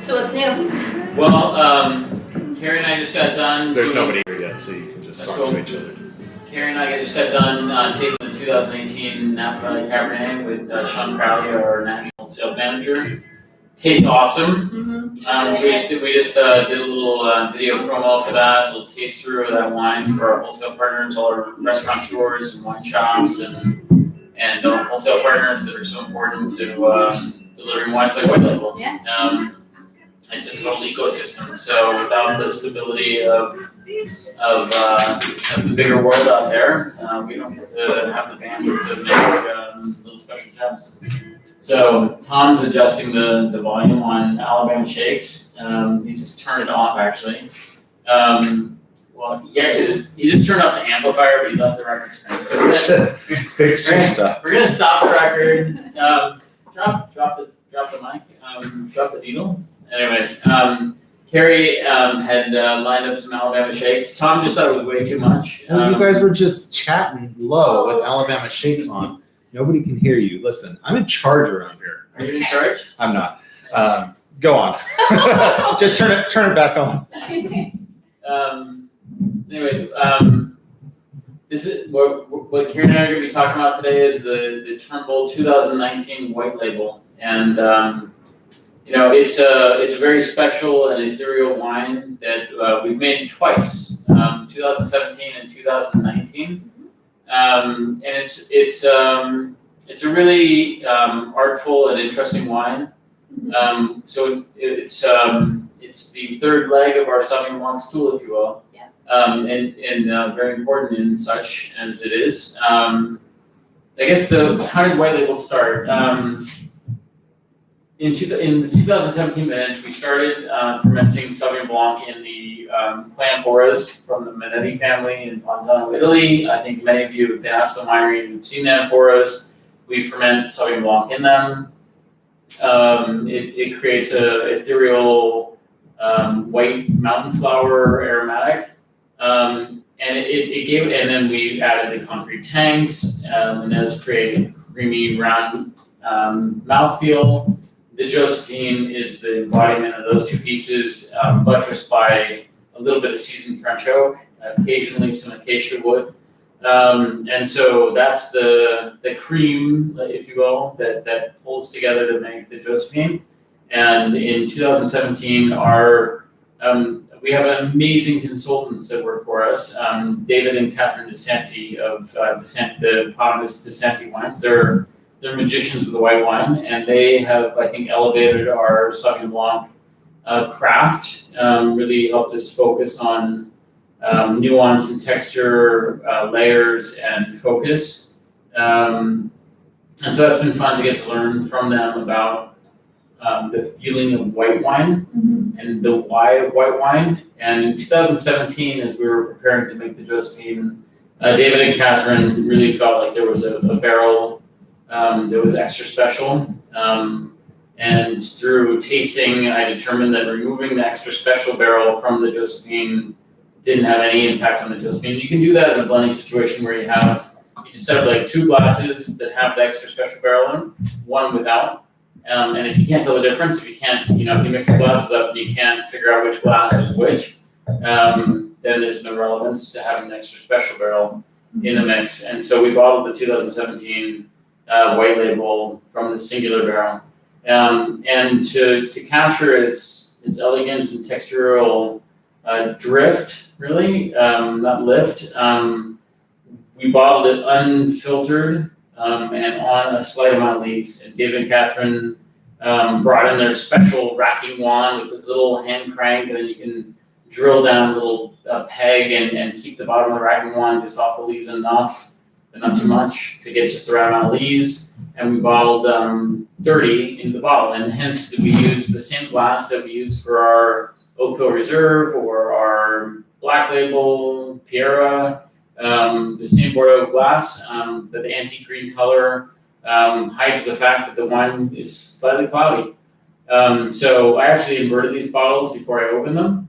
So what's new? Well, Carrie and I just got done. There's nobody here yet, so you can just talk to each other. Carrie and I just got done tasting the 2018 Napa Valley Cabernet with Sean Crowley, our national sales manager. Tastes awesome. Mm-hmm. So we just did a little video promo for that, a little taste through of that wine for our wholesale partners, all our restaurateurs and wine shops and wholesale partners that are so important to delivering wines like White Label. Yeah. It's a total ecosystem. So without the stability of the bigger world out there, we don't get to have the bandwidth to make little special gems. So Tom's adjusting the volume on Alabama Shakes. He's just turned it off actually. Well, he just turned off the amplifier, but he left the record spinning. So we're gonna stop the record. Drop the mic. Drop the needle. Anyways, Carrie had lined up some Alabama Shakes. Tom just thought it was way too much. Well, you guys were just chatting low with Alabama Shakes on. Nobody can hear you. Listen, I'm in charge around here. Are you in charge? I'm not. Go on. Just turn it back on. Anyways, this is what Karen and I are going to be talking about today is the Turnbull 2019 White Label, and it's a very special and ethereal wine that we've made twice, 2017 and 2019, and it's a really artful and interesting wine. So it's the third leg of our Sauvignon Blanc stool, if you will. And very important in such as it is. I guess how did White Label start? In the 2017 vintage, we started fermenting Sauvignon Blanc in the clam forest from the Manetti family in Ponzano, Italy. I think many of you have been out to the winery and have seen that forest. We ferment Sauvignon Blanc in them. It creates a ethereal white mountain flower aromatic. And then we added the concrete tanks, and those created creamy round mouthfeel. The Josephine is the embodiment of those two pieces, buttressed by a little bit of seasoned French oak, occasionally some acacia wood. And so that's the cream, if you will, that pulls together to make the Josephine. And in 2017, we have amazing consultants that work for us. David and Catherine DeSanti of the Eponymous DeSanti wines. They're magicians with the white wine, and they have, I think, elevated our Sauvignon Blanc craft. Really helped us focus on nuance and texture, layers, and focus. And so that's been fun to get to learn from them about the feeling of white wine and the why of white wine. And in 2017, as we were preparing to make the Josephine, David and Catherine really felt like there was a barrel that was extra special. And through tasting, I determined that removing the extra special barrel from the Josephine didn't have any impact on the Josephine. You can do that in a blending situation where you can set up like two glasses that have the extra special barrel in, one without. And if you can't tell the difference, if you mix the glasses up and you can't figure out which glass is which, then there's no relevance to having the extra special barrel in the mix. And so we bottled the 2017 White Label from the singular barrel. And to capture its elegance and textural drift, really, not lift, we bottled it unfiltered and on a slight amount of lees. And David and Catherine brought in their special racking wand with this little hand crank, and then you can drill down a little peg and keep the bottom of the racking wand just off the lees enough, but not too much, to get just the right amount of lees. And we bottled 30 in the bottle, and hence we used the same glass that we used for our Oakville Reserve or our Black Label, Piera, the same Bordeaux glass, but the antique green color hides the fact that the wine is slightly cloudy. So I actually inverted these bottles before I opened them,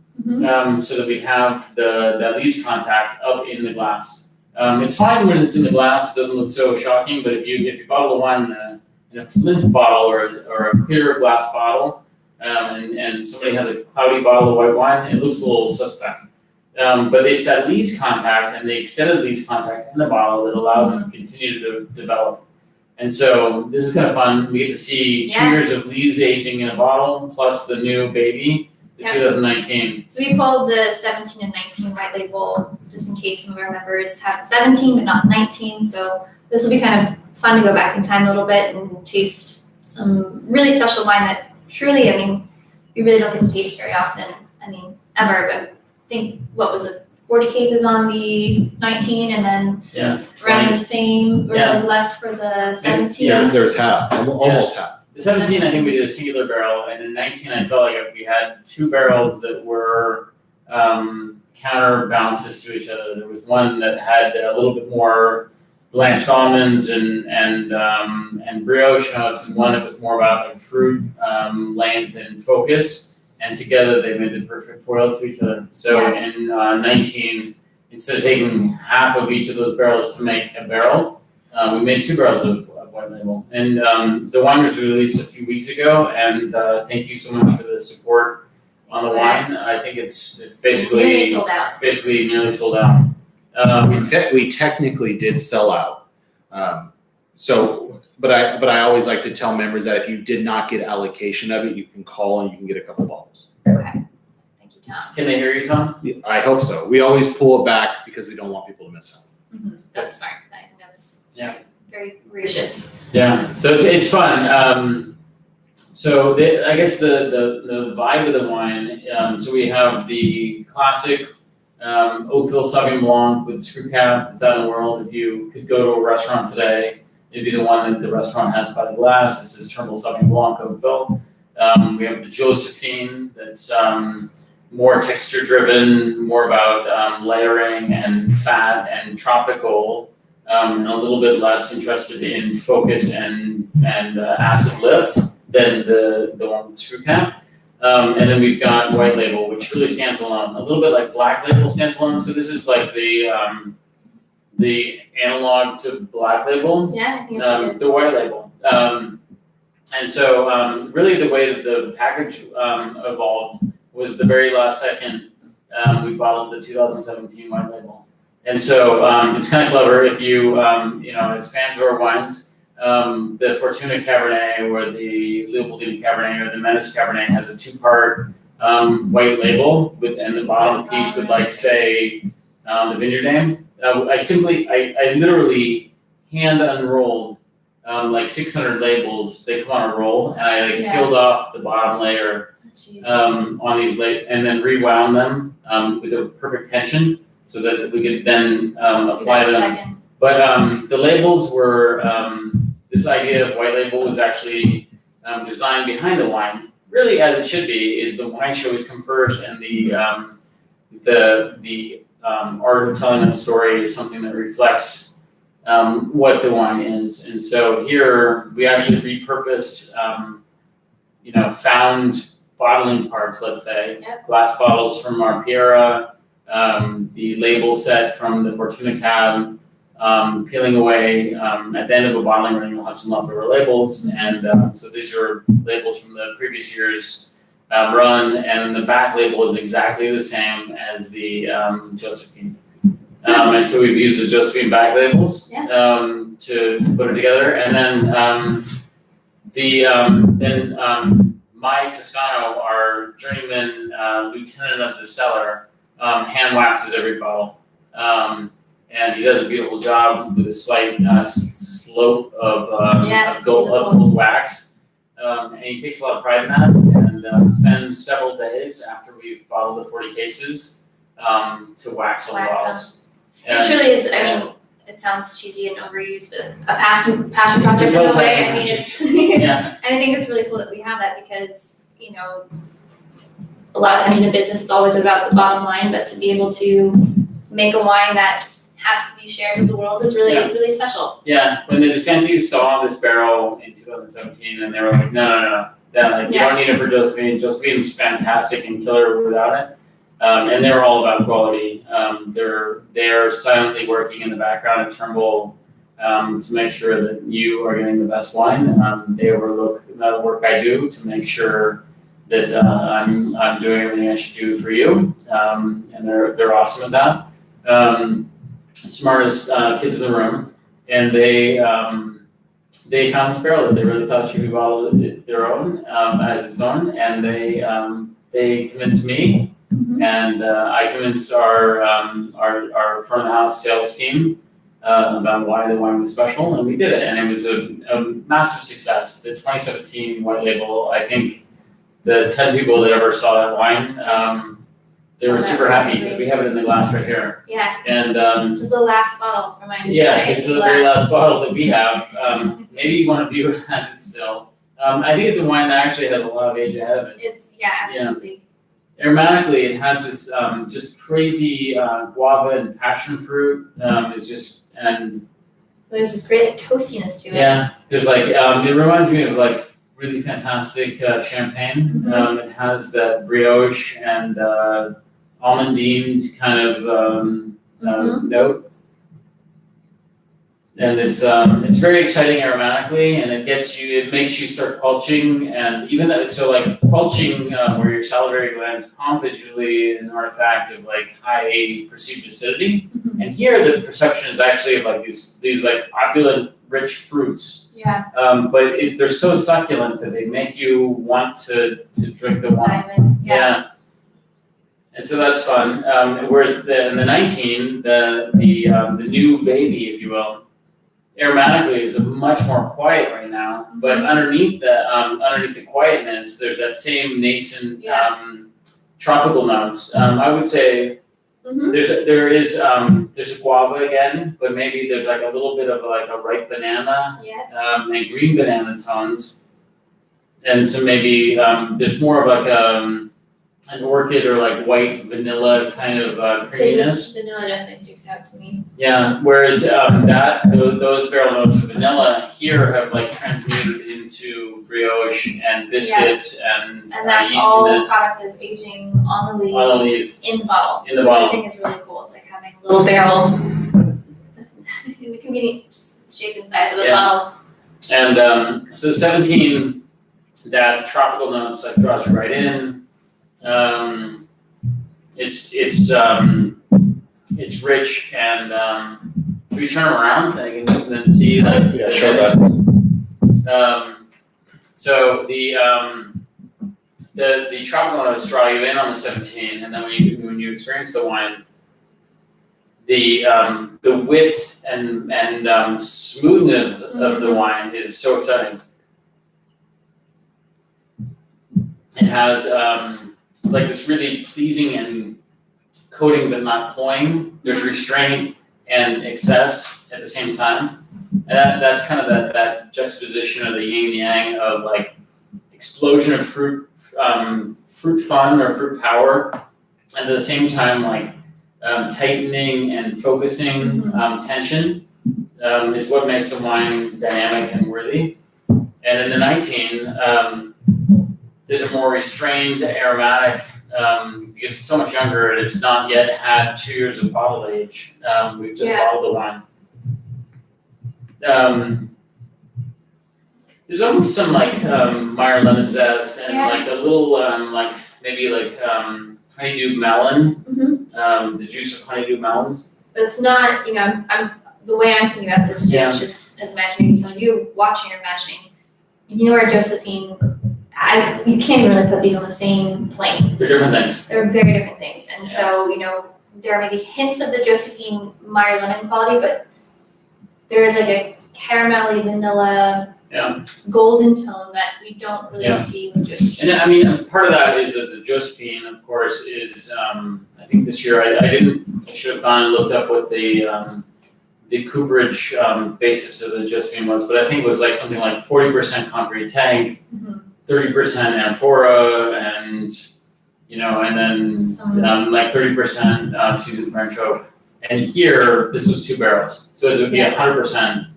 so that we have that lees contact up in the glass. It's fine when it's in the glass; it doesn't look so shocking. But if you bottle the wine in a flint bottle or a clear glass bottle, and somebody has a cloudy bottle of white wine, it looks a little suspect. But it's that lees contact and the extended lees contact in the bottle that allows it to continue to develop. And so this is kind of fun. We get to see 2 years of lees aging in a bottle plus the new baby, the 2019. So we pulled the 17 and 19 white label just in case some of our members have the 17 but not the 19. So this will be kind of fun to go back in time a little bit and taste some really special wine that truly, I mean, we really don't get to taste very often. I mean, ever, but I think, what was it, 40 cases on the 19 and then around the same or like less for the 17? There was half, almost half. The 17, I think we did a singular barrel, and in 19, I felt like we had 2 barrels that were counterbalances to each other. There was one that had a little bit more blanched almonds and brioche notes, and one that was more about like fruit, length, and focus. And together they made the perfect foil to each other. So in 19, instead of taking half of each of those barrels to make a barrel, we made 2 barrels of white label. And the wine was released a few weeks ago, and thank you so much for the support on the wine. I think it's basically nearly sold out. It's basically nearly sold out. We technically did sell out. But I always like to tell members that if you did not get allocation of it, you can call and you can get a couple bottles. Okay. Thank you, Tom. Can they hear you, Tom? I hope so. We always pull it back because we don't want people to miss Mm-hmm. That's smart. I think that's very gracious. Yeah. So it's fun. So I guess the vibe of the wine. So we have the classic Oakville Sauvignon Blanc with screw cap that's out in the world. If you could go to a restaurant today, it'd be the one that the restaurant has by the glass. This is Turnbull Sauvignon Blanc Oakville. We have the Josephine that's more texture driven, more about layering and fat and tropical, and a little bit less interested in focus and acid lift than the one with screw cap. And then we've got white label, which really stands alone, a little bit like black label stands alone. So this is like the analog to black label. Yeah, I think it's good. The white label. And so really the way that the package evolved was the very last second we bottled the 2017 white label. And so it's kind of clever if you, as fans of our wines, the Fortuna Cabernet or the Leopoldina Cabernet or the Menace Cabernet has a 2-part white label and the bottom piece would like say the vineyard name. I literally hand unrolled like 600 labels. They come on a roll, and I peeled off the bottom layer on these and then rewound them with a perfect tension so that we could then apply them. But the labels were this idea of white label was actually designed behind the wine. Really, as it should be, is the wine should always come first, and the art of telling that story is something that reflects what the wine is. And so here we actually repurposed, found bottling parts, let's say, glass bottles from our Piera, the label set from the Fortuna Cab, peeling away. At the end of a bottling run, you'll have some leftover labels. And so these are labels from the previous year's run, and the back label is exactly the same as the Josephine. And so we've used the Josephine back labels to put it together. And then Mike Toscano, our journeyman lieutenant of the cellar, hand waxes every bottle. And he does a beautiful job with a slight slope of gold wax. And he takes a lot of pride in that, and spends several days after we've bottled the 40 cases to wax all the bottles. It truly is. I mean, it sounds cheesy and overused, but a passion project in a way. I mean, it's and I think it's really cool that we have that because a lot of times in a business it's always about the bottom line, but to be able to make a wine that just has to be shared with the world is really really special. Yeah, when the DeSantis saw this barrel in 2017, and they were like, no, you don't need it for Josephine. Josephine's fantastic and killer without it. And they were all about quality. They're silently working in the background at Turnbull to make sure that you are getting the best wine. They overlook the work I do to make sure that I'm doing everything I should do for you, and they're awesome at that. Smartest kids in the room, and they found this barrel that they really thought should be bottled their own as its own, and they convinced me, and I convinced our front of the house sales team about why the wine was special, and we did it, and it was a massive success. The 2017 white label, I think the 10 people that ever saw that wine, they were super happy because we have it in the glass right here. Yeah. And this is the last bottle for mine. yeah, it's the very last bottle that we have. Maybe one of you has it still. I think it's a wine that actually has a lot of age ahead of it. Absolutely. Yeah. Aromatically, it has this just crazy guava and passion fruit. It's just and there's this great toastiness to it. yeah, there's like it reminds me of like really fantastic champagne. It has that brioche and almondine kind of note, and it's very exciting aromatically, and it makes you start quelching, and even though so like quelching where your salivary glands pump is usually an artifact of like high perceived acidity, and here the perception is actually of like these like opulent rich fruits. Yeah. But they're so succulent that they make you want to drink the wine. Diamond. Yeah. And so that's fun. Whereas in the 19, the new baby, if you will, aromatically is much more quiet right now. But underneath the quietness, there's that same nascent tropical notes. I would say there's a guava again, but maybe there's like a little bit of like a ripe banana and green banana tones, and so maybe there's more of like an orchid or like white vanilla kind of creaminess. Vanilla definitely sticks out to me. Yeah, whereas those barrel notes of vanilla here have like transmuted into brioche and biscuits and that's all a product of aging on the lees in the bottle. Which I think is really cool. It's like having a little barrel in the convenient shape and size of the bottle. And so 17, that tropical notes like draws you right in. It's rich, and can we turn them around? I can then see like show that. So the tropical notes draw you in on the 17, and then when you experience the wine, the width and smoothness of the wine is so exciting. It has like this really pleasing and coating but not cloying. There's restraint and excess at the same time. And that's kind of that juxtaposition of the yin and yang of like explosion of fruit fun or fruit power, and at the same time like tightening and focusing tension is what makes the wine dynamic and worthy. And in the 19, there's a more restrained aromatic because it's so much younger and it's not yet had 2 years of bottle age. We've just bottled the wine. There's almost some like Meyer lemon zest and like a little like maybe like honeydew melon, the juice of honeydew melons. But it's not, I'm the way I'm thinking about this too. It's just as imagining some of you watching or imagining. Or Josephine. You can't even really put these on the same plane. They're different things. They're very different things. And so, there are maybe hints of the Josephine Meyer lemon quality, but there's like a caramelly vanilla golden tone that we don't really see with Josephine. And I mean, part of that is that the Josephine, of course, is I think this year I should have gone and looked up what the cooperage basis of the Josephine was, but I think it was like something like 40% concrete tank, 30% amphora, and and then like 30% seasoned French oak. And here, this was 2 barrels, so it would be 100%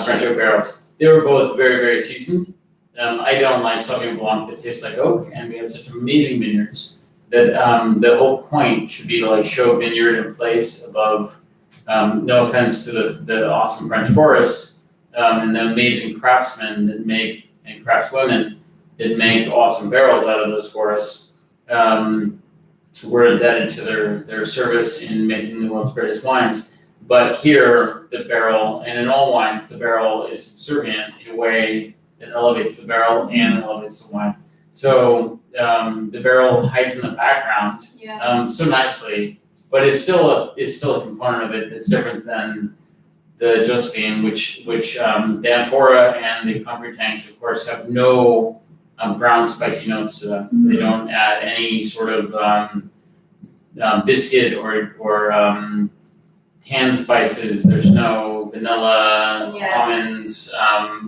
French oak barrels. They were both very, very seasoned. I don't like Sauvignon Blanc that tastes like oak, and we have such amazing vineyards that the whole point should be to like show vineyard in place above. No offense to the awesome French forests and the amazing craftsmen that make and craftswomen that make awesome barrels out of those forests. We're indebted to their service in making the world's greatest wines. But here, the barrel, and in all wines, the barrel is subservient in a way that elevates the barrel and elevates the wine. So the barrel hides in the background so nicely, but it's still a component of it that's different than the Josephine, which the amphora and the concrete tanks, of course, have no brown spicy notes to them. Mm-hmm. They don't add any sort of biscuit or hand spices. There's no vanilla, almonds,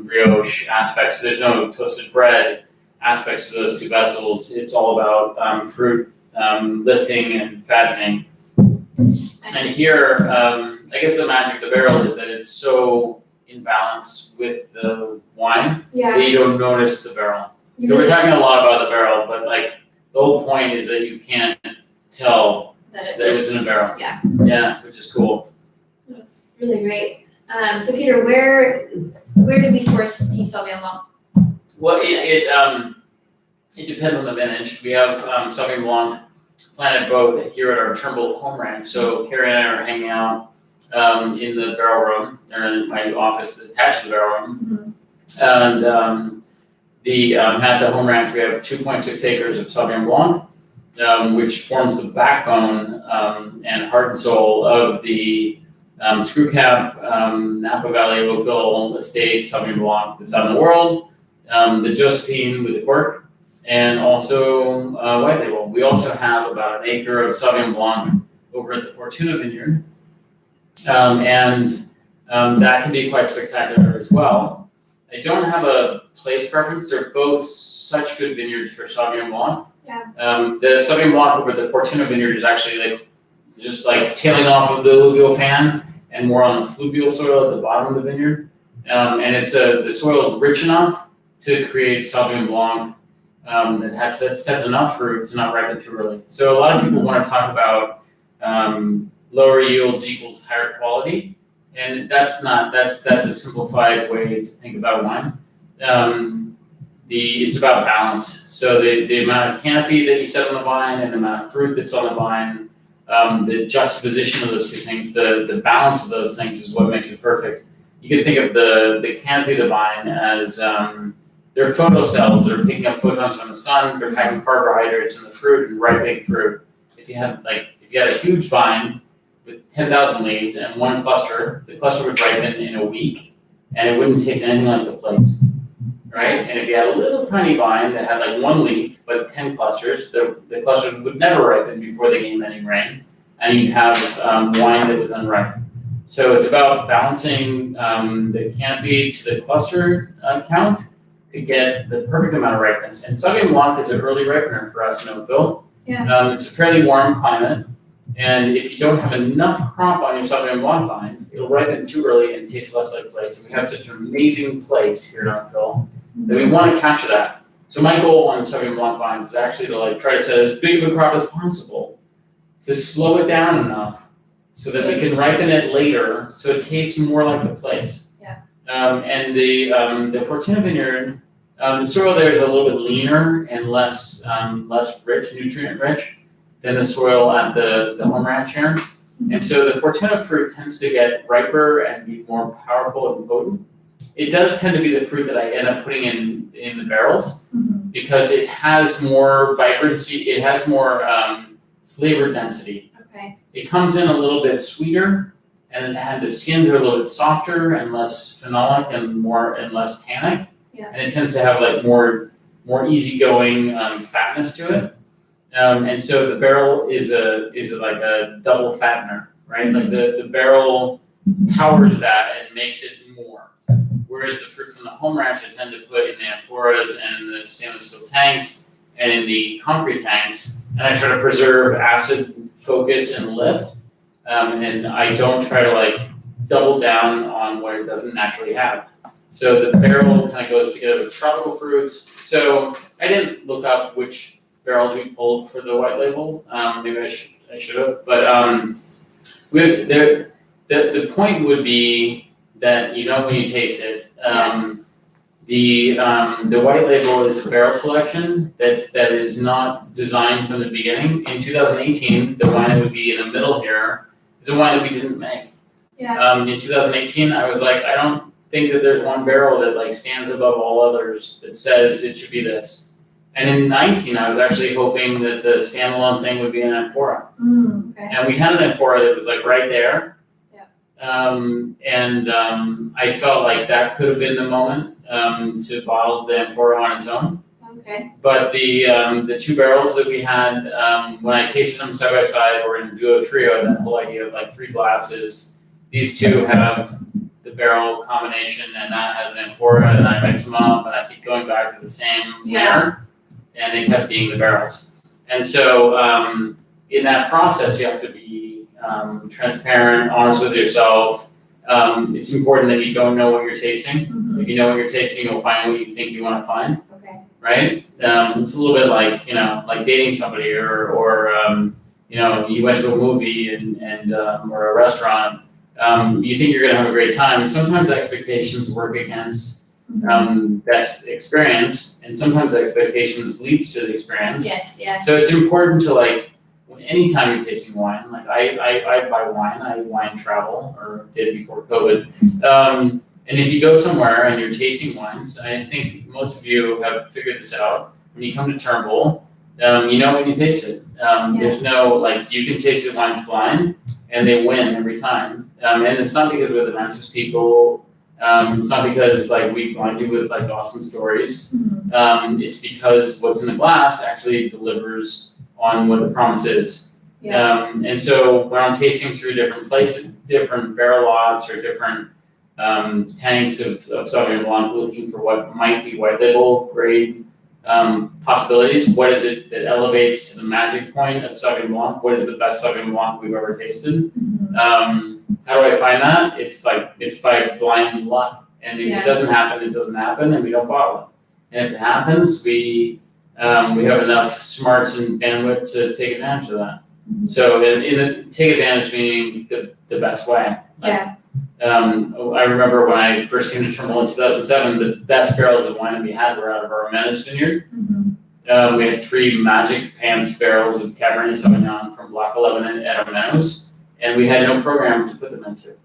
brioche aspects. There's no toasted bread aspects to those two vessels. It's all about fruit lifting and fattening. And here, I guess the magic of the barrel is that it's so in balance with the wine that you don't notice the barrel. So we're talking a lot about the barrel, but like the whole point is that you can't tell that it was in a barrel. Yeah, which is cool. That's really great. So Peter, where did we source the Sauvignon Blanc? Well, it depends on the vintage. We have Sauvignon Blanc planted both here at our Turnbull home ranch. So Carrie and I are hanging out in the barrel room, or in my office attached to the barrel room. And at the home ranch, we have 2.6 acres of Sauvignon Blanc, which forms the backbone and heart and soul of the Screw Cap, Napa Valley, Oakville Estate Sauvignon Blanc that's out in the world, the Josephine with the cork, and also white label. We also have about an acre of Sauvignon Blanc over at the Fortuna Vineyard, and that can be quite spectacular as well. I don't have a place preference. They're both such good vineyards for Sauvignon Blanc. The Sauvignon Blanc over the Fortuna Vineyard is actually just tailing off of the alluvial fan and more on the fluvial soil at the bottom of the vineyard. And the soil is rich enough to create Sauvignon Blanc that has enough fruit to not ripen too early. So a lot of people want to talk about lower yields equals higher quality, and that's a simplified way to think about wine. It's about balance. So the amount of canopy that you set on the vine and the amount of fruit that's on the vine, the juxtaposition of those two things, the balance of those things is what makes it perfect. You can think of the canopy of the vine as they're photocells that are picking up photons from the sun. They're packing carbohydrates in the fruit and ripening fruit. If you had a huge vine with 10,000 leaves and one cluster, the cluster would ripen in a week, and it wouldn't taste anything like the place, right? And if you had a little tiny vine that had one leaf but 10 clusters, the clusters would never ripen before they gained any rain, and you'd have wine that was unripe. So it's about balancing the canopy to the cluster count to get the perfect amount of ripeness. And Sauvignon Blanc is an early ripener for us in Oakville. It's a fairly warm climate, and if you don't have enough crop on your Sauvignon Blanc vine, it'll ripen too early and taste less like place. And we have such an amazing place here in Oakville that we want to capture that. So my goal on Sauvignon Blanc vines is actually to try to set as big of a crop as possible, to slow it down enough so that we can ripen it later so it tastes more like the place. And the Fortuna Vineyard, the soil there is a little bit leaner and less rich, nutrient rich, than the soil at the home ranch here. And so the Fortuna fruit tends to get riper and be more powerful and potent. It does tend to be the fruit that I end up putting in the barrels because it has more vibrancy, it has more flavor density. It comes in a little bit sweeter, and the skins are a little bit softer and less phenolic and less tannic. And it tends to have more easygoing fatness to it. And so the barrel is like a double fattener, right? The barrel powers that and makes it more. Whereas the fruit from the home ranch I tend to put in the amphoras and in the stainless steel tanks and in the concrete tanks, and I try to preserve acid focus and lift, and I don't try to double down on what it doesn't naturally have. So the barrel kind of goes together with tropical fruits. So I didn't look up which barrels we pulled for the white label. Maybe I should have, but the point would be that when you taste it, The white label is a barrel selection that is not designed from the beginning. In 2018, the wine that would be in the middle here is a wine that we didn't make. Yeah. In 2018, I was like, I don't think that there's one barrel that like stands above all others that says it should be this. And in 19, I was actually hoping that the standalone thing would be an amphora. Okay. And we had an amphora that was like right there. Yeah. I felt like that could have been the moment to bottle the amphora on its own. Okay. But the two barrels that we had, when I tasted them side by side or in duo trio, that whole idea of like 3 glasses, these two have the barrel combination and that has an amphora, and I mix them up and I keep going back to the same layer, and they kept being the barrels. And so in that process, you have to be transparent, honest with yourself. It's important that you don't know what you're tasting. Mm-hmm. If you know what you're tasting, you'll find what you think you want to find. Okay. Right? It's a little bit like, like dating somebody or you went to a movie and or a restaurant. You think you're going to have a great time. Sometimes expectations work against that experience, and sometimes expectations leads to the experience. Yes, yeah. So it's important to like, anytime you're tasting wine, like I buy wine, I wine travel, or did before COVID. And if you go somewhere and you're tasting wines, I think most of you have figured this out. When you come to Turnbull, you know when you taste it. There's no, like, you can taste the wines blind, and they win every time. And it's not because we're the nicest people. It's not because, like, we blind you with, like, awesome stories. Mm-hmm. It's because what's in the glass actually delivers on what the promise is. Yeah. And so when I'm tasting through different places, different barrel lots or different tanks of Sauvignon Blanc, looking for what might be white label grade possibilities. What is it that elevates to the magic point of Sauvignon Blanc? What is the best Sauvignon Blanc we've ever tasted? Mm-hmm. How do I find that? It's by blind luck. And if it doesn't happen, it doesn't happen, and we don't bottle it. And if it happens, we have enough smarts and bandwidth to take advantage of that. Mm-hmm. So in the take advantage meaning the best way. Like, I remember when I first came to Turnbull in 2007, the best barrels of wine that we had were out of our Meadows vineyard. Mm-hmm. We had 3 Magic Pants barrels of Cabernet Sauvignon from Block 11 at our Meadows, and we had no program to put them into.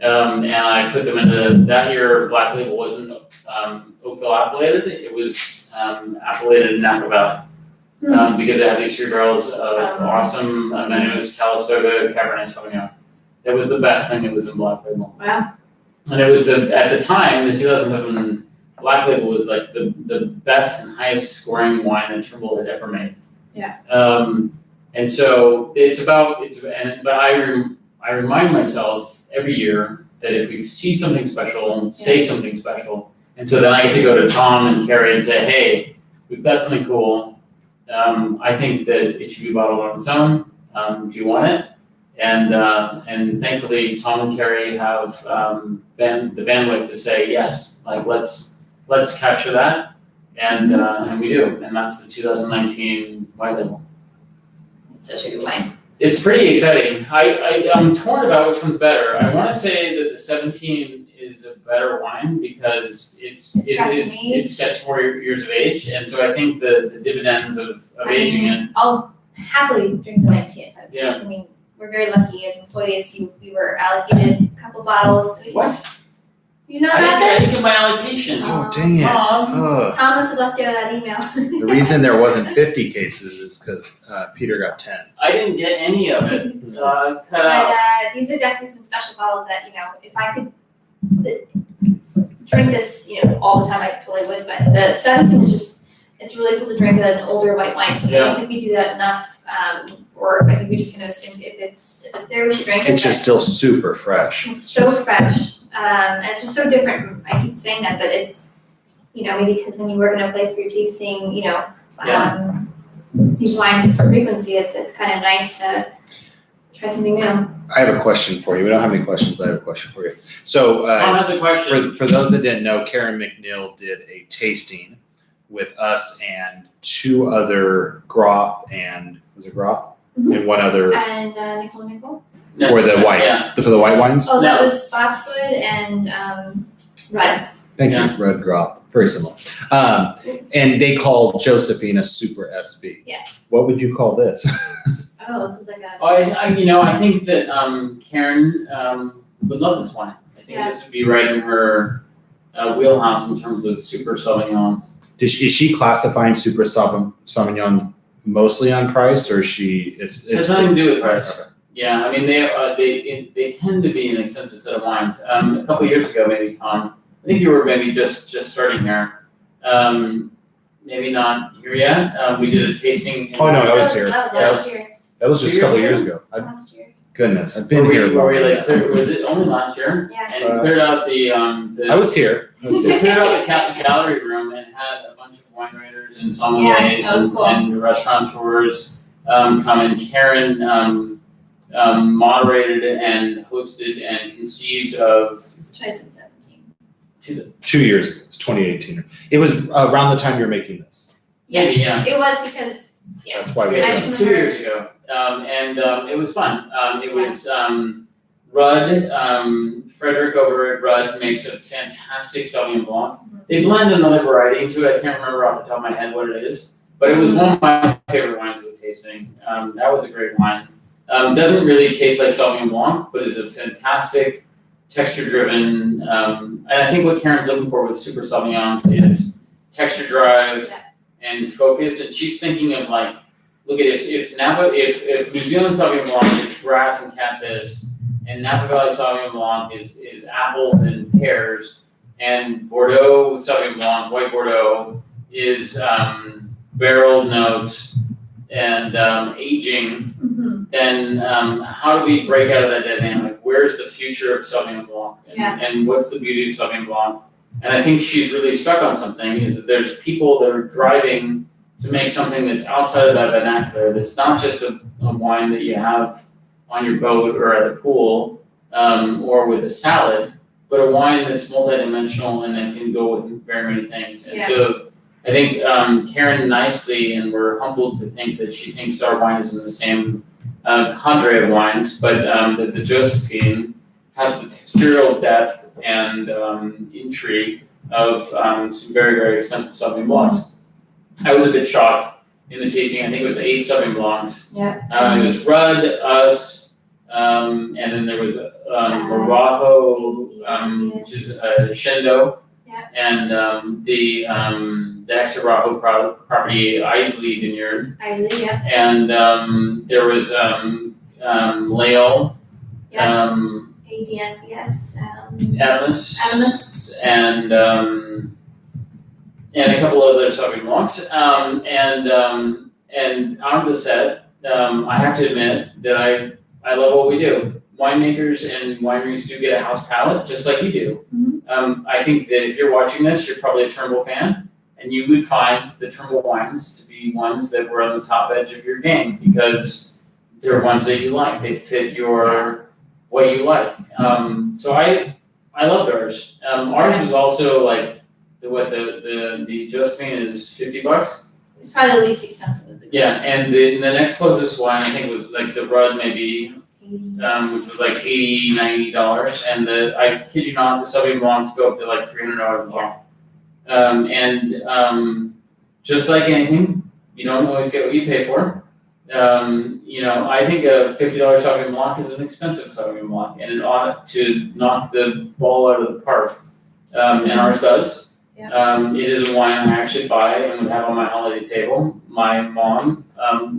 And I put them into, that year Black Label wasn't Oakville appellated, it was appellated in Napa Valley. Because it had these 3 barrels of awesome Meadows, Calistoga, Cabernet Sauvignon. That was the best thing that was in Black Label. Wow. And it was at the time, the 2007 Black Label was like the best and highest scoring wine that Turnbull had ever made. Yeah. And so but I remind myself every year that if we see something special, say something special. And so then I get to go to Tom and Carrie and say, hey, we've got something cool. I think that it should be bottled on its own. Do you want it? And thankfully, Tom and Carrie have the bandwidth to say yes. Like let's capture that, and we do, and that's the 2019 white label. It's such a good wine. It's pretty exciting. I'm torn about which one's better. I want to say that the 17 is a better wine because it's got 4 years of age, and so I think the dividends of aging it. I'll happily drink the 19 if Yeah. I mean, we're very lucky as employees. We were allocated a couple bottles. What? You know I about didn't this? get my allocation. Oh, dang it. Tom. Tom must have left you that email. The reason there wasn't 50 cases is because Peter got 10. I didn't get any of it. Cut But out. these are definitely some special bottles that, if I could drink this, all the time, I totally would. But the 17 is just, it's really cool to drink an older white wine. I don't think we do that enough. Or I think we're just going to assume if it's there, we should drink it. It's just still super fresh. It's so fresh. And it's just so different. I keep saying that, but it's, maybe because when you work in a place where you're tasting, these wines with frequency, it's kind of nice to try something new. I have a question for you. We don't have any questions, but I have a question for you. So Tom has a question. for those that didn't know, Karen McNeil did a tasting with us and 2 other Groth and, was it Groth? Mhm. And one other And Nicole? for the whites, for the white wines? Oh, that No. was Spotswood and Rudd. Thank Yeah. you, red groth, very similar. And they call Josephine a super SB. Yes. What would you call this? Oh, this is like a. I think that Karen would love this wine. I think Yeah. this would be right in her wheelhouse in terms of super sauvignons. Is she classifying super Sauvignon mostly on price, or is she? It has nothing to do with price. Okay. Yeah, I mean they tend to be an expensive set of wines. A couple of years ago, maybe Tom, I think you were maybe just starting here. Maybe not here yet. We did a tasting. Oh, no, I was here. That was last year. That was just a 2 couple years years ago. Last year. Goodness, I've been Were here. we was it only last year? Yeah. And you cleared out the I was here. They cleared out the gallery room and had a bunch of wine writers and Yeah, sommeliers that was cool. and restaurateurs come and Karen moderated and hosted and conceived of It's 2017. 2 years ago. It's 2018. It was around the time you were making this. Yes. Yeah. It was because That's why we I had just it. Yeah, 2 remember- years ago. And it was fun. It was Rudd, Frederick over at Rudd makes a fantastic Sauvignon Blanc. They blend another variety into it. I can't remember off the top of my head what it is, but it was one of my favorite wines of the tasting. That was a great wine. Doesn't really taste like Sauvignon Blanc, but is a fantastic texture-driven. And I think what Karen's looking for with Super Sauvignons is texture drive and focus. And she's thinking of like, look at if New Zealand Sauvignon Blanc is grass and campus, and Napa Valley Sauvignon Blanc is apples and pears, and Bordeaux Sauvignon Blanc, white Bordeaux, is barrel notes and aging, then how do we break out of that dynamic? Where's the future of Sauvignon Blanc? And what's the beauty of Sauvignon Blanc? And I think she's really stuck on something, is that there's people that are driving to make something that's outside of that vernacular, that's not just a wine that you have on your boat or at the pool or with a salad, but a wine that's multidimensional and that can go with very many things. And so I think Karen nicely, and we're humbled to think that she thinks our wine is in the same cadre of wines, but that the Josephine has the textural depth and intrigue of some very, very expensive Sauvignon Blancs. I was a bit shocked in the tasting. I think it was 8 Sauvignon Blancs. Yeah. It was Rudd, us, and then there was Marajo, which is Shendo, and the Exarajo property Isley Vineyard, Isley, yeah. and there was Lael, ADNPS. Adamus, and a couple other Sauvignon Blancs, and out of the set, I have to admit that I love what we do. Winemakers and wineries do get a house palate, just like you do. I think that if you're watching this, you're probably a Turnbull fan, and you would find the Turnbull wines to be ones that were on the top edge of your game, because they're ones that you like. They fit what you like. So I loved ours. Ours was also like, the Josephine is $50. It's probably the least expensive of the group. Yeah, and the next closest one I think was like the Rudd maybe, which was like $80, $90, and I kid you not, the Sauvignon Blancs go up to like $300 a bottle. And just like anything, you don't always get what you pay for. I think a $50 Sauvignon Blanc is an expensive Sauvignon Blanc, and it ought to knock the ball out of the park. And ours does. It is a wine I actually buy and would have on my holiday table. My mom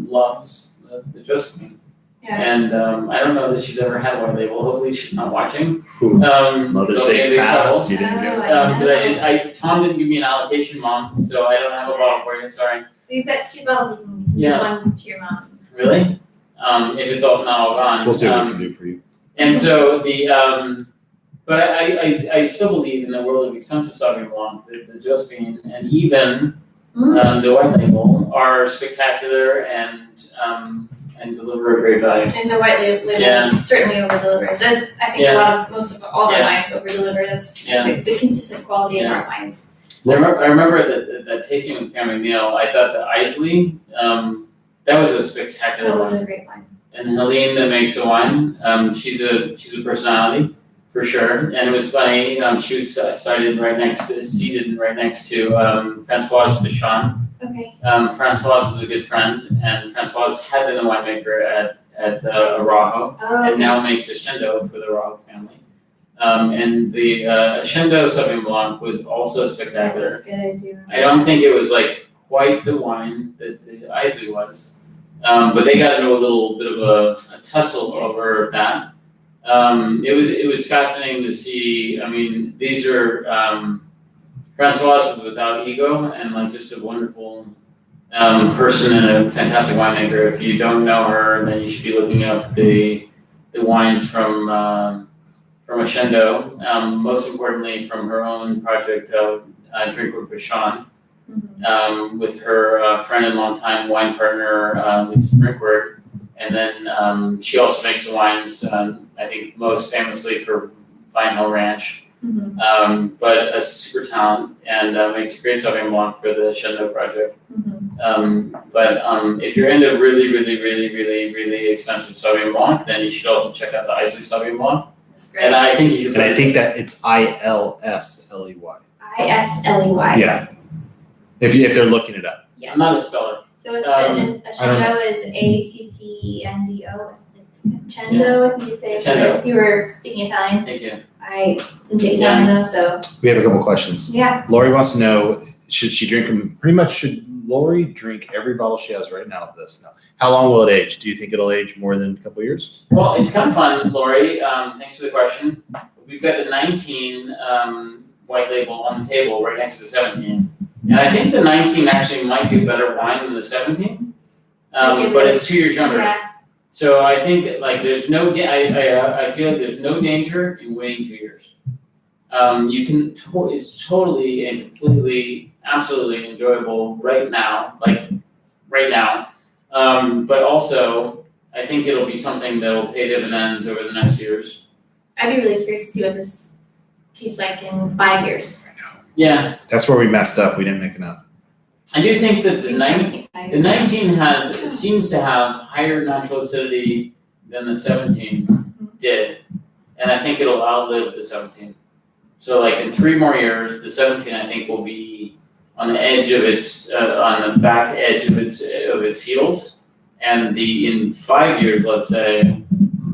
loves the Josephine. And I don't know that she's ever had white label. Hopefully she's not watching. Mother's Day passed, you didn't get it. Tom didn't give me an allocation, Mom, so I don't have a bottle for you, sorry. We've got 2 bottles of one to your mom. Really? If it's all not all gone. We'll see what we can do for you. And so but I still believe in the world of expensive Sauvignon Blanc, the Josephine and even the white label are spectacular and deliver a great value. And the white label certainly over delivers. As I think most of all our wines over deliver. That's the consistent quality of our wines. I remember that tasting with Karen McNeil, I thought the Isley, that was a spectacular That wine. was a great wine. And Helene that makes the wine, she's a personality. for sure. And it was funny. She was seated right next to Francoise Bichon. Okay. Francoise is a good friend, and Francoise had been the winemaker at Arajo, and now makes a Shindo for the Arajo family. And the Shindo Sauvignon Blanc was also spectacular. That's good, I do. I don't think it was like quite the wine that the Islay was, but they got into a little bit of a tussle over that. It was fascinating to see. I mean, these are Francoise is without ego and like just a wonderful person and a fantastic winemaker. If you don't know her, then you should be looking up the wines from a Shindo. Most importantly, from her own project, Drink with Bichon, with her friend and longtime wine partner, Lisa Drinkward. And then she also makes the wines, I think most famously for Vine Hill Ranch. But a super talent and makes a great Sauvignon Blanc for the Shindo project. But if you're into really, really, really, really, really expensive Sauvignon Blanc, then you should also check out the Islay Sauvignon Blanc. That's great. And I think you should. And I think that it's ILSLEY. ISLEY. Yeah. If they're looking it up. Yes. I'm not a speller. So it's I don't Shindo is ACCNDO. It's Cendo, if you could say it. Cendo. You were speaking Italian. Thank you. I didn't take Italian though, so We have a couple questions. yeah. Lori wants to know, should Lori drink every bottle she has right now of this? No. How long will it age? Do you think it'll age more than a couple of years? Well, it's kind of fun, Lori. Thanks for the question. We've got the 19 white label on the table right next to the 17. And I think the 19 actually might be a better wine than the 17. But it's 2 years younger. Yeah. So I think like there's no, I feel like there's no danger in waiting 2 years. You can, it's totally and completely, absolutely enjoyable right now, but also I think it'll be something that will pay dividends over the next years. I'd be really curious to see what this tastes like in 5 years. Yeah, That's where we messed up. We didn't make enough. I do think that the 19 19 it seems to have higher natural acidity than the 17 did, and I think it'll outlive the 17. So like in 3 more years, the 17 I think will be on the edge of its, on the back edge of its heels, and in 5 years, let's say,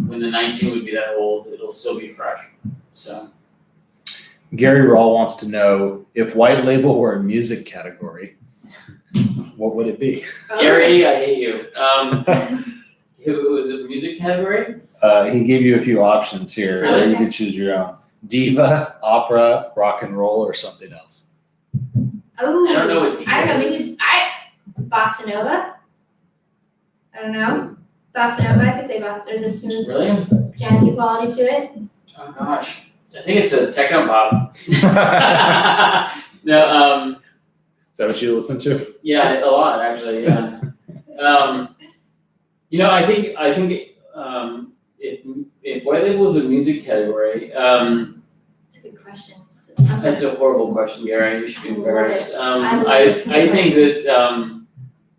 when the 19 would be that old, it'll still be fresh. So. Gary Rawl wants to know, if white label were a music category, what would it be? Gary, I hate you. It was a music category? He gave you a few options here. Okay. You can choose your own. Diva, opera, rock and roll, or something else. Oh, I don't know what I don't know, is. maybe Bossa Nova? I don't know. Bossa Nova, I could say Bossa, there's a smooth, Really? jazzy quality to it. Oh gosh. I think it's a techno pop. No, Is that what you listen to? yeah, a lot actually, yeah. I think if white label is a music category, That's a good question. that's a horrible question, Gary. You should be embarrassed. I love I this think question. that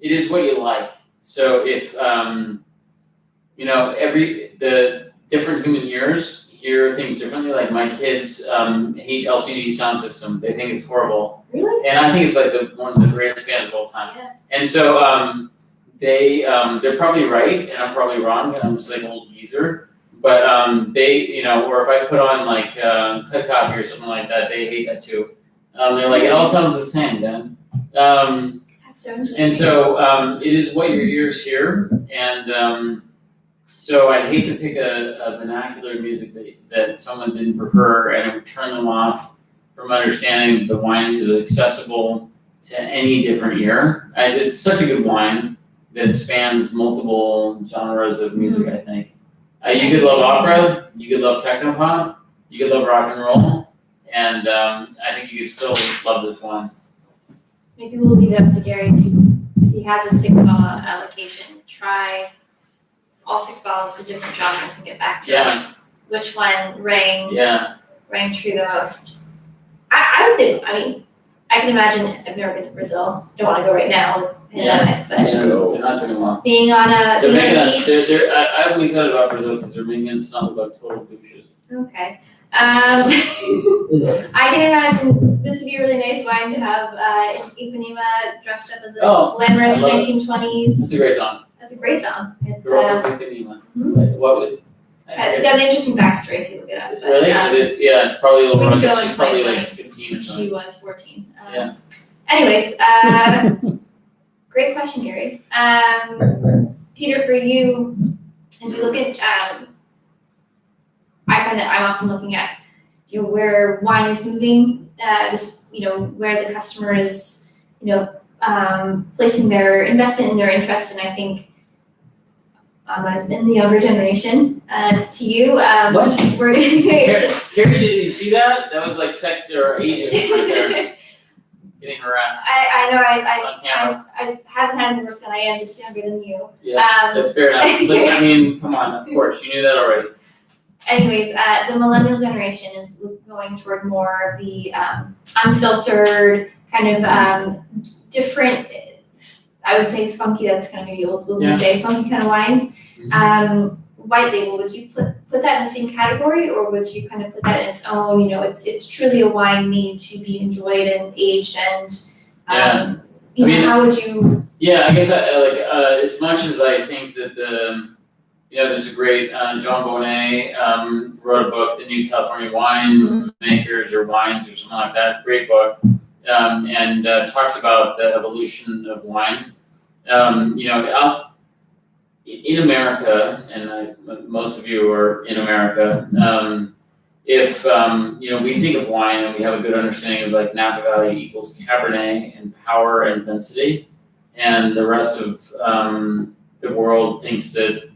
it is what you like. So if the different human ears hear things differently. Like my kids hate LCD sound system. They think it's horrible. Really? And I think it's like one of the greatest bands of all time. Yeah. And so they're probably right, and I'm probably wrong, and I'm just like an old geezer. But or if I put on like Cut Copy or something like that, they hate that too. They're like, it all sounds the same, Dan. That's so interesting. And so it is what your ears hear, and so I'd hate to pick a vernacular music that someone didn't prefer, and it would turn them off from understanding that the wine is accessible to any different ear. It's such a good wine that spans multiple genres of music, I think. You could love opera, you could love technopop, you could love rock and roll, and I think you could still love this wine. Maybe we'll leave it up to Gary to, if he has a 6-bottle allocation, try all 6 bottles of different genres and get back to us. Which one rang true the most? I would say, I can imagine, I've never been to Brazil, don't want to go right now with pandemic, but They're not doing well. being on a They're making beach. us. I'm excited about Brazil because they're making us sound like total douches. Okay. I can imagine this would be a really nice wine to have Ipanema dressed up as a glamorous I love it. 1920s. That's a great song. That's a great song. It's Girl from Ipanema. mhm. What would? got an interesting backstory if you look it up. But, Really? Is it, yeah, it's probably a little we more. can go in She's probably 2020. like 15 or something. She was 14. Yeah. Anyways, great question, Gary. Peter, for you, as we look at, I find that I'm often looking at, where wine is moving, just, where the customer is, placing their investment and their interest, and I think I'm in the younger generation. To you, What? we're Carrie, did you see that? That was like sector ages right there. Getting harassed I know on camera. I haven't had any work done. I am just younger than you. Yeah, that's fair enough. Like, I mean, come on, of course, you knew that already. Anyways, the millennial generation is going toward more of the unfiltered, kind of different, I would say funky, that's kind of maybe old school to say, funky kind of wines. White label, would you put that in the same category, or would you kind of put that in its own, it's truly a wine made to be enjoyed and aged, and how would you? Yeah, I guess as much as I think that there's a great Jean Bonnet wrote a book, The New California Wine Makers or Wines or something like that. Great book, and talks about the evolution of wine. In America, and most of you are in America. If we think of wine and we have a good understanding of like Napa Valley equals Cabernet and power and density, and the rest of the world thinks that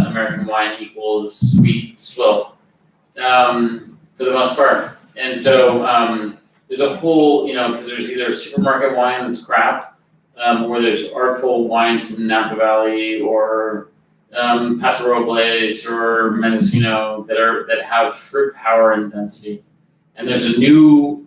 American wine equals sweet swill, for the most part. And so there's a whole, because there's either supermarket wine that's crap, or there's artful wines from Napa Valley or Paso Robles or Mendocino that have fruit power and density. And there's a new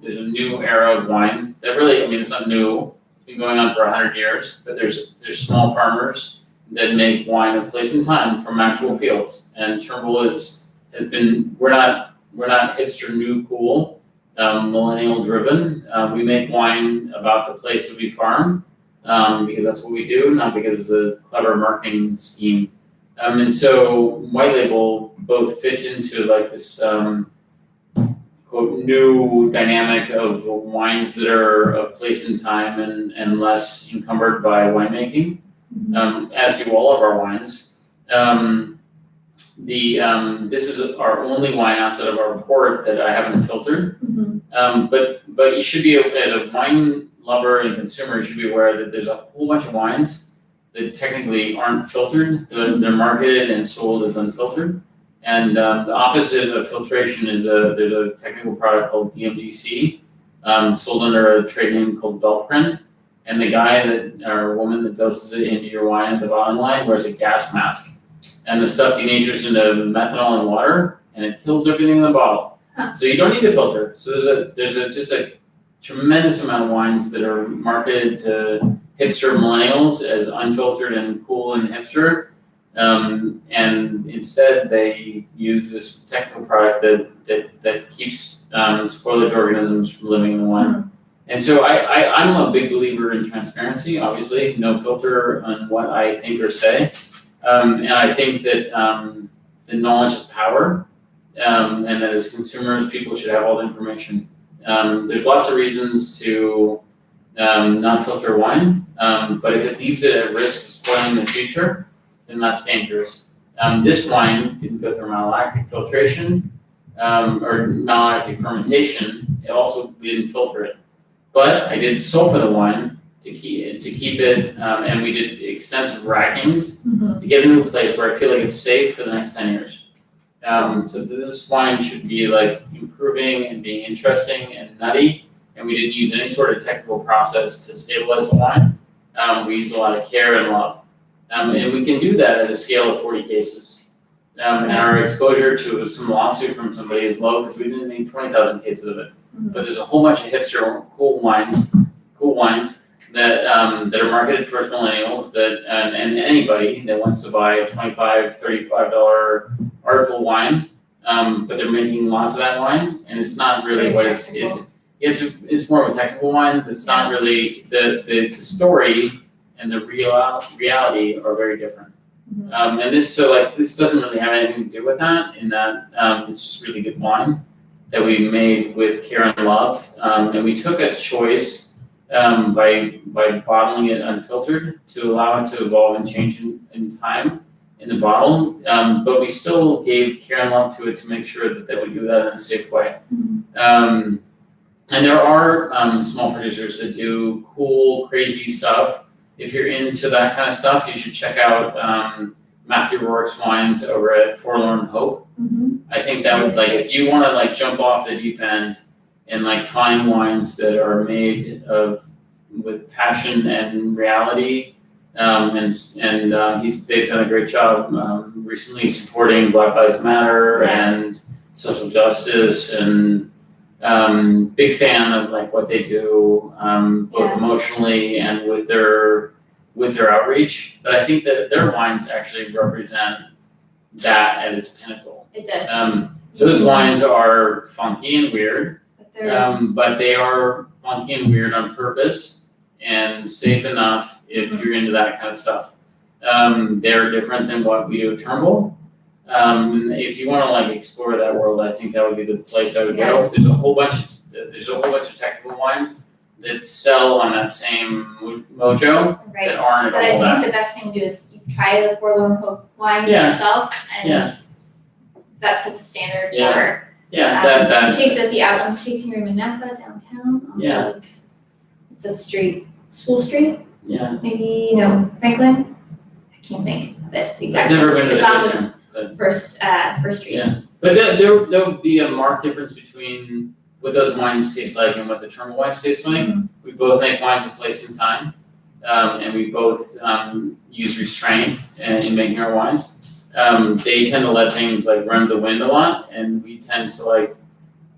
era of wine that really, it's not new. It's been going on for 100 years, but there's small farmers that make wine of place and time from actual fields. And Turnbull has been, we're not hipster new cool, millennial driven. We make wine about the place that we farm. Because that's what we do, not because it's a clever marketing scheme. And so white label both fits into like this quote new dynamic of wines that are of place and time and less encumbered by winemaking, as do all of our wines. This is our only wine outside of our port that I haven't filtered. But you should be, as a wine lover and consumer, you should be aware that there's a whole bunch of wines that technically aren't filtered. They're marketed and sold as unfiltered. And the opposite of filtration is there's a technical product called DMDC, sold under a trade name called Velprin. And the guy or woman that doses it into your wine at the bottom line wears a gas mask. And the stuff denatures into methanol and water, and it kills everything in the bottle. So you don't need to filter. So there's just a tremendous amount of wines that are marketed to hipster millennials as unfiltered and cool and hipster, and instead they use this technical product that keeps spoilage organisms from living in the wine. And so I'm a big believer in transparency. Obviously, no filter on what I think or say, and I think that the knowledge is power, and that as consumers, people should have all the information. There's lots of reasons to not filter wine, but if it leaves it at risk of spoiling in the future, then that's dangerous. This wine didn't go through malolactic filtration or malolactic fermentation. We didn't filter it, but I did sulfur the wine to keep it, and we did extensive rackings to get it into a place where I feel like it's safe for the next 10 years. So this wine should be like improving and being interesting and nutty, and we didn't use any sort of technical process to stabilize the wine. We used a lot of care and love, and we can do that at a scale of 40 cases. And our exposure to some lawsuit from somebody is low because we didn't make 20,000 cases of it. But there's a whole bunch of hipster cool wines that are marketed towards millennials and anybody that wants to buy a $25, $35 artful wine but they're making lots of that wine, and it's not really Very what technical. it's more of a technical wine. It's not really the story and the reality are very different. And this doesn't really have anything to do with that. In that it's just really good wine that we made with care and love, and we took a choice by bottling it unfiltered to allow it to evolve and change in time in the bottle, but we still gave care and love to it to make sure that they would do that in a safe way. And there are small producers that do cool, crazy stuff. If you're into that kind of stuff, you should check out Matthew Rourke's wines over at Forlorn Hope. I think that would, if you want to jump off the deep end and find wines that are made with passion and reality, they've done a great job recently supporting Black Lives Matter and social justice, and big fan of what they do, both emotionally and with their outreach. But I think that their wines actually represent that at its pinnacle. It does. Those wines are funky and weird, But but they are funky and weird on purpose and safe enough if you're into that kind of stuff. They're different than what we do at Turnbull. If you want to explore that world, I think that would be the place I would go. There's a whole bunch of technical wines that sell on that same mojo that aren't But at all I that. think the best thing to do is you try the Forlorn Hope wines yourself, and that sets a standard for. That taste at the Outlands Tasting Room in Napa downtown. It's at School Street. Maybe Franklin. I can't think of it exactly. I've never been to It's the on tasting room, the first street. but there would be a marked difference between what those wines taste like and what the Turnbull wines taste like. We both make wines of place and time, and we both use restraint in making our wines. They tend to let things run the wind a lot, and we tend to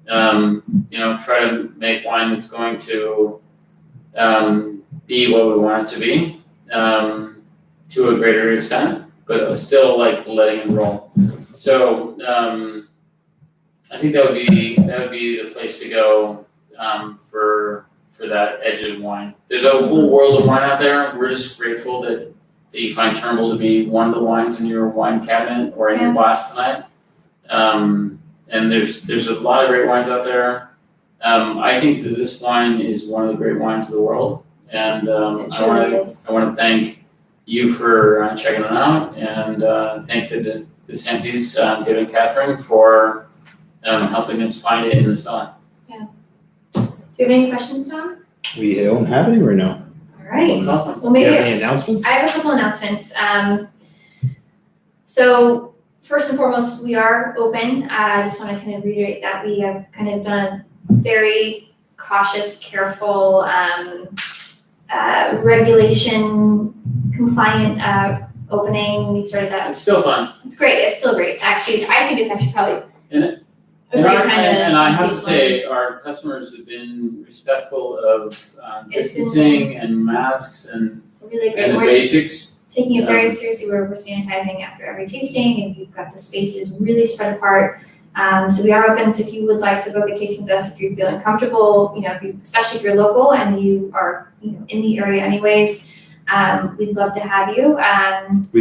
try to make wine that's going to be what we want it to be to a greater extent, but still letting it roll. So I think that would be the place to go for that edge of wine. There's a whole world of wine out there. We're just grateful that you find Turnbull to be one of the wines in your wine cabinet or in your glass tonight. And there's a lot of great wines out there. I think that this wine is one of the great wines of the world, and I want to thank you for checking it out, and thank the DeSantis, David and Catherine, for helping us find it in the sun. Do you have any questions, Tom? We don't have any right now. All right. That's awesome. Well, Do you maybe have any announcements? I have a couple announcements. So first and foremost, we are open. I just want to kind of reiterate that we have kind of done a very cautious, careful, regulation compliant opening. We started that. It's still fun. It's great. It's still great. Actually, I think it's actually probably a And great time to. and I have to taste say, our customers have been respectful of distancing and masks and wine. Really great. the We're basics. taking it very seriously. We're sanitizing after every tasting, and we've got the spaces really spread apart. So we are open. So if you would like to book a tasting with us, if you're feeling comfortable, especially if you're local and you are, in the area anyways, we'd love to have you.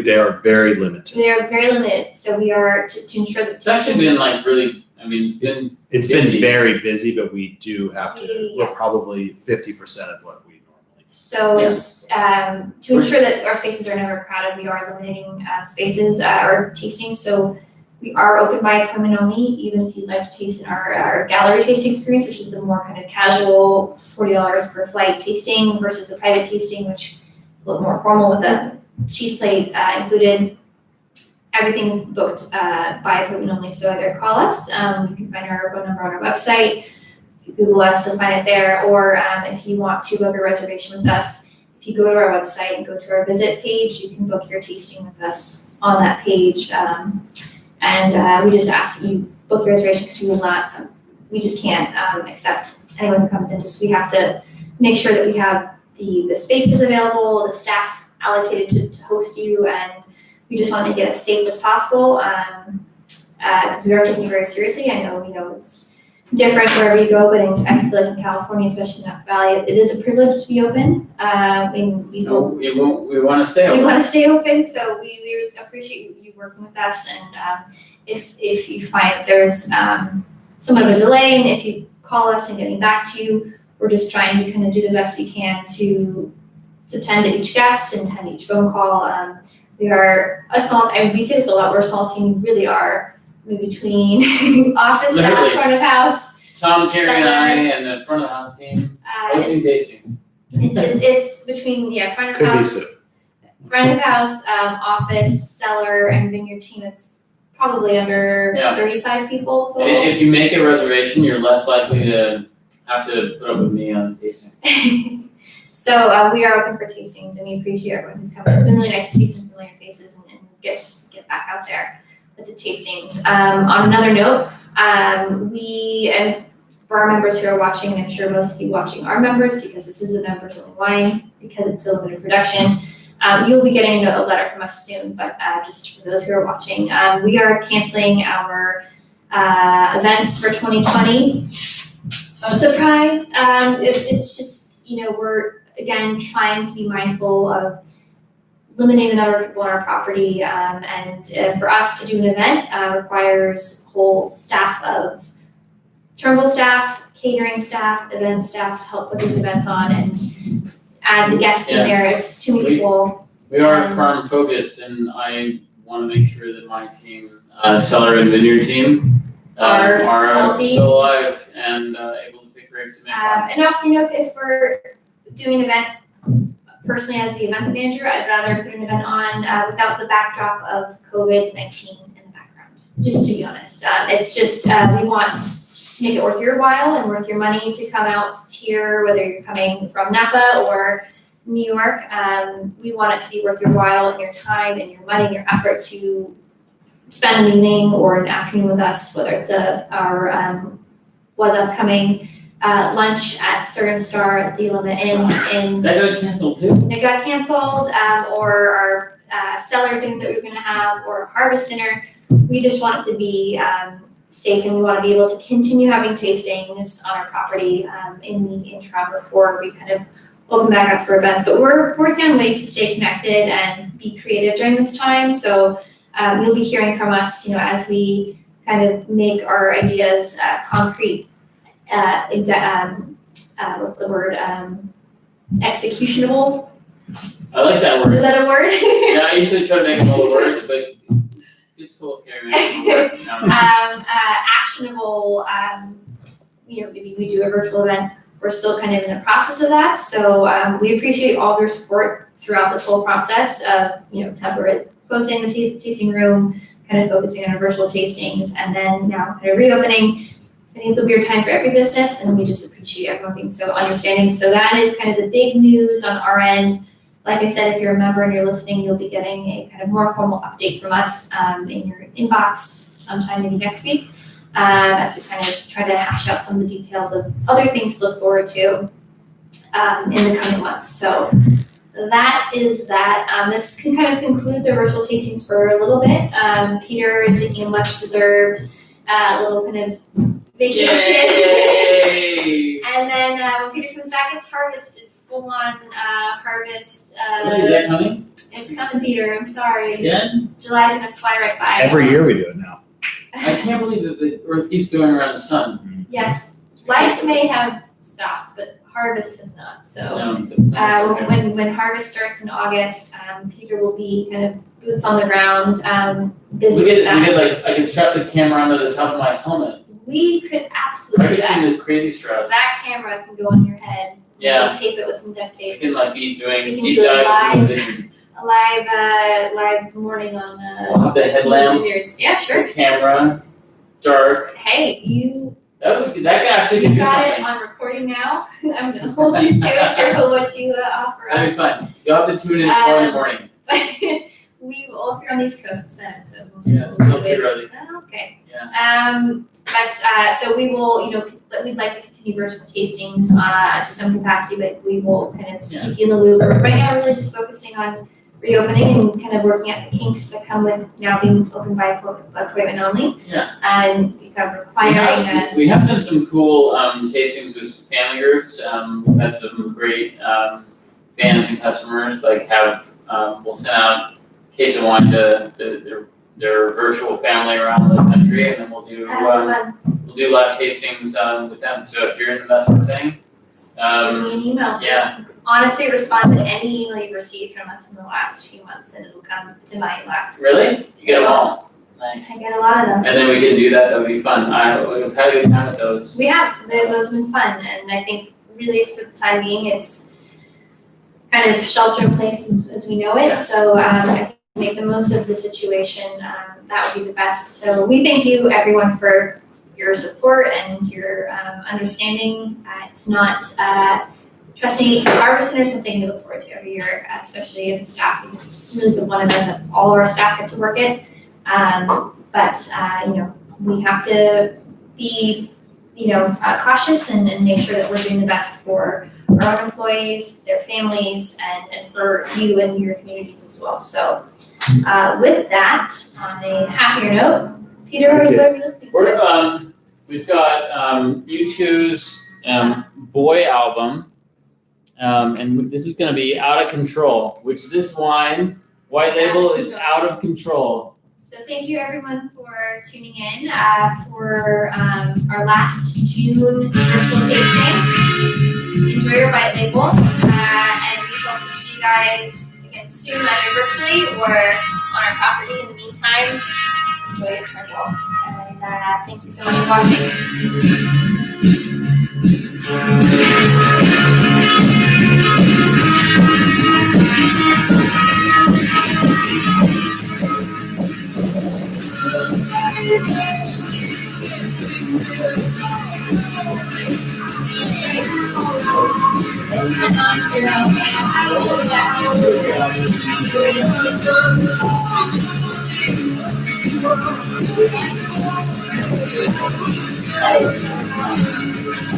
They are very limited. They are very limited, so we are to ensure that. It's actually been really. I mean, It's busy. been very busy, but we do have to. We're Yes. probably 50% of what we normally. So it's to ensure that our spaces are never crowded. We are limiting spaces or tasting. So we are open by appointment only, even if you'd like to taste in our gallery tasting experience, which is the more kind of casual $40 per flight tasting versus the private tasting, which is a little more formal with a cheese plate included. Everything's booked by appointment only, so either call us, you can find our phone number on our website, if you Google us, you'll find it there, or if you want to book a reservation with us, if you go to our website and go to our visit page, you can book your tasting with us on that page. And we just ask that you book your reservation because we just can't accept anyone who comes in. We have to make sure that we have the spaces available, the staff allocated to host you, and we just want to make it as safe as possible. because we are taking it very seriously. I know, it's different wherever you go, but I feel like in California, especially in Napa Valley, it is a privilege to be open. We want to stay we open. want to stay open, so we appreciate you working with us. And if you find that there's somewhat of a delay, and if you call us and getting back to you, we're just trying to kind of do the best we can to attend to each guest and attend to each phone call. We are a small, we say this a lot, we're a small team, we really are. Between office staff, Literally. front of house. Tom, Terry, and I, cellar, and the front of the house team hosting tastings. It's between front of Could be house, so. front of house, office, cellar, and then your team. It's probably under 35 people total. And if you make a reservation, you're less likely to have to put up with me on tasting. So we are open for tastings, and we appreciate everyone who's coming. It's been really nice to see some familiar faces and get back out there with the tastings. On another note, and for our members who are watching, and I'm sure most of you watching are members because this is a members only wine, because it's still limited production, you'll be getting a letter from us soon, but just for those who are watching, we are canceling our events for 2020. Surprise! It's just, we're again trying to be mindful of limiting the number of people on our property, and for us to do an event requires whole staff of Turnbull staff, catering staff, event staff to help put these events on and add the guests in there. It's just too many people. We are farm focused, and I want to make sure that my team, cellar and vineyard team, are healthy. still alive and able to pick grapes and make wine. And also, if we're doing an event, personally as the events manager, I'd rather put an event on without the backdrop of COVID-19 in the background, just to be honest. It's just, we want to make it worth your while and worth your money to come out here, whether you're coming from Napa or New York. We want it to be worth your while and your time and your money and your effort to spend an evening or an afternoon with us, whether it's our was upcoming lunch at Certain Star at the Limit Inn. That got canceled too? It got canceled, or our cellar dinner that we were gonna have, or harvest dinner. We just want it to be safe, and we wanna be able to continue having tastings on our property in the interim before we kind of open back up for events. But we're working on ways to stay connected and be creative during this time. So you'll be hearing from us, as we kind of make our ideas concrete. What's the word? Executionable. I like that word. Is that a word? Yeah, I usually try to make them all words, but it's cool. Actionable. Maybe we do a virtual event. We're still kind of in the process of that, so we appreciate all of your support throughout this whole process of temporary closing the tasting room, kind of focusing on our virtual tastings, and then now kind of reopening. I think it's a weird time for every business, and we just appreciate everyone being so understanding. So that is kind of the big news on our end. Like I said, if you're a member and you're listening, you'll be getting a kind of more formal update from us in your inbox sometime maybe next week, as we kind of try to hash out some of the details of other things to look forward to in the coming months. So that is that. This kind of concludes our virtual tastings for a little bit. Peter is taking a much deserved little kind of vacation. Yay! And then when Peter comes back, it's harvest. It's full on harvest. Really, is that coming? It's coming, Peter. I'm sorry. Yeah? July's gonna fly right by. Every year we do it now. I can't believe that the Earth keeps going around the sun. Yes, life may have stopped, but harvest has not. So Okay. when harvest starts in August, Peter will be kind of boots on the ground, busy with that. I can strap the camera onto the top of my helmet. We could I absolutely do could that. see the crazy straps. That camera can go on your head. Yeah. We can tape it with some duct I tape. can be doing We can deep do it dives into the vineyard. Live morning on We'll have the headlamp, vineyards. Yeah, sure. the camera, dark. Hey, you That actually can do got it something. on recording now. I'm gonna hold you to it. Careful what you offer up. That'd be fun. You'll have to tune in at 4 in the morning. We all if you're on the East Coast, it's 7, so most Yeah, it's people still too early. Okay. Yeah. But so we will, we'd like to continue virtual tastings to some capacity, but we will kind of just keep you in the loop. Right now, we're really just focusing on reopening and kind of working out the kinks that come with now being open by appointment only. Yeah. And kind of requiring We have done some cool tastings with family groups. We've had some great fans and customers we'll send out a case of wine to their virtual family around the country, and then we'll do live tastings with them. So if you're into that sort of thing, send me an email. Yeah. Honestly, respond to any email you've received from us in the last few months, and it'll come to my inbox. Really? You get them all? Nice. I get a lot of them. And then we can do that. That would be fun. We've had a good time with those. We have. Those have been fun, and I think really for the time being, it's kind of shelter in place as we know it. Yeah. So I think make the most of the situation. That would be the best. So we thank you, everyone, for your support and your understanding. It's not trusting harvest is something we look forward to every year, especially as a staff, because it's really the one event that all of our staff get to work in. But we have to be cautious and make sure that we're doing the best for our own employees, their families, and for you and your communities as well. So with that, on a happier note, Peter, what are we listening to? We've got U2's Boy album, and this is going to be Out of Control, which this white label is out of control. So thank you everyone for tuning in for our last June virtual tasting. Enjoy your white label, and we hope to see you guys again soon, either virtually or on our property. In the meantime, enjoy your Turnbull, and thank you so much for watching.